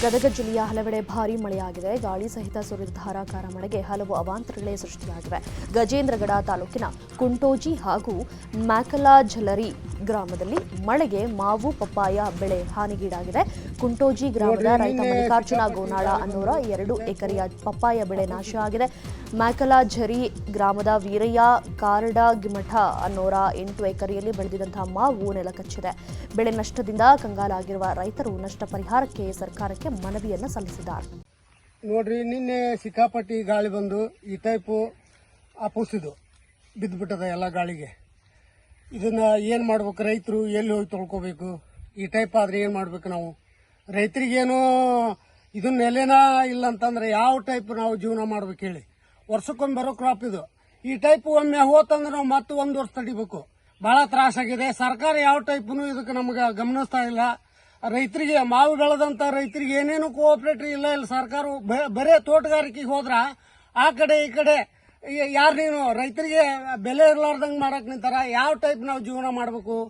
ಗದಗ ಜಿಲ್ಲೆಯ ಹಲವೆಡೆ ಭಾರೀ ಮಳೆಯಾಗಿದೆ. ಗಾಳಿ ಸಹಿತ ಸುರಿದ ಧಾರಾಕಾರ ಮಳೆಗೆ ಹಲವು ಅವಾಂತರಗಳೇ ಸೃಷ್ಟಿಯಾಗಿವೆ. ಗಜೇಂದ್ರಗಡ ತಾಲೂಕಿನ ಕುಂಟೋಜಿ ಹಾಗೂ ಮ್ಯಾಕಲಾಜಲರಿ ಗ್ರಾಮದಲ್ಲಿ ಮಳೆಗೆ ಮಾವು ಪಪ್ಪಾಯ ಬೆಳೆ ಹಾನಿಗೀಡಾಗಿದೆ. ಕುಂಟೋಜಿ ಗ್ರಾಮದ ರೈತ ಮಲ್ಲಿಕಾರ್ಜುನ ಗೋನಾಳ ಅನ್ನೋರ 2 ಎಕರೆಯ ಪಪ್ಪಾಯ ಬೆಳೆ ನಾಶ ಆಗಿದೆ. ಮ್ಯಾಕಲಾಜರಿ ಗ್ರಾಮದ ವೀರಯ್ಯ ಕಾರಡಗಿಮಠ ಅನ್ನೋರ 8 ಎಕರೆಯಲ್ಲಿ ಬೆಳೆದಿದ್ದಂತಹ ಮಾವು ನೆಲಕಚ್ಚಿದೆ. ಬೆಳೆ ನಷ್ಟದಿಂದ ಕಂಗಾಲಾಗಿರುವ ರೈತರು ನಷ್ಟ ಪರಿಹಾರಕ್ಕೆ ಸರ್ಕಾರಕ್ಕೆ ಮನವಿಯನ್ನು ಸಲ್ಲಿಸಿದ್ದಾರೆ. ನೋಡ್ರಿ, ನಿನ್ನೆ ಸಿಕ್ಕಾಪಟ್ಟಿ ಗಾಳಿ ಬಂದು ಈ ಟೈಪು ಅಪುಸಿದು ಬಿದ್ದುಬಿಟ್ಟದ ಎಲ್ಲ ಗಾಳಿಗೆ. ಇದನ್ನ ಏನು ಮಾಡ್ಬೇಕು? ರೈತರು ಎಲ್ಲಿ ಹೋಗಿ ತೊಳ್ಕೋಬೇಕು? ಈ ಟೈಪ್ ಆದ್ರೆ ಏನು ಮಾಡ್ಬೇಕು? ನಾವು ರೈತರಿಗೇನು ಇದನ್ನ ನೆಲೆನ ಇಲ್ಲ ಅಂತಂದ್ರೆ ಯಾವ ಟೈಪ್ ನಾವು ಜೀವನ ಮಾಡ್ಬೇಕು ಹೇಳಿ? ವರ್ಷಕ್ಕೊಮ್ಮೆ ಬರೋ ಕ್ರಾಪ್ ಇದು. ಈ ಟೈಪ್ ಒಮ್ಮೆ ಹೋತಂದ್ರೆ ನಾವು ಮತ್ತೆ 1 ವರ್ಷ ತಡಿಬೇಕು. ಬಹಳ ತ್ರಾಸಾಗಿದೆ. ಸರ್ಕಾರ ಯಾವ ಟೈಪ್ನು ಇದಕ್ಕೆ ನಮ್ಗೆ ಗಮನಿಸ್ತಾ ಇಲ್ಲ. ರೈತರಿಗೆ ಮಾವು ಬೆಳೆದಂತ ರೈತರಿಗೆ ಏನೇನು ಕೋಆಪರೇಟಿವ್ ಇಲ್ಲ. ಸರ್ಕಾರ ಬರೇ ತೋಟಗಾರಿಕೆಗೆ ಹೋದ್ರ ಆ ಕಡೆ ಈ ಕಡೆ ಯಾರು ನೀನು ರೈತರಿಗೆ ಬೆಲೆ ಇರ್ಲಾರ್ದಂಗೆ ಮಾಡಕ್ ನಿಂತಾರ. ಯಾವ ಟೈಪ್ ನಾವು ಜೀವನ ಮಾಡ್ಬೇಕು?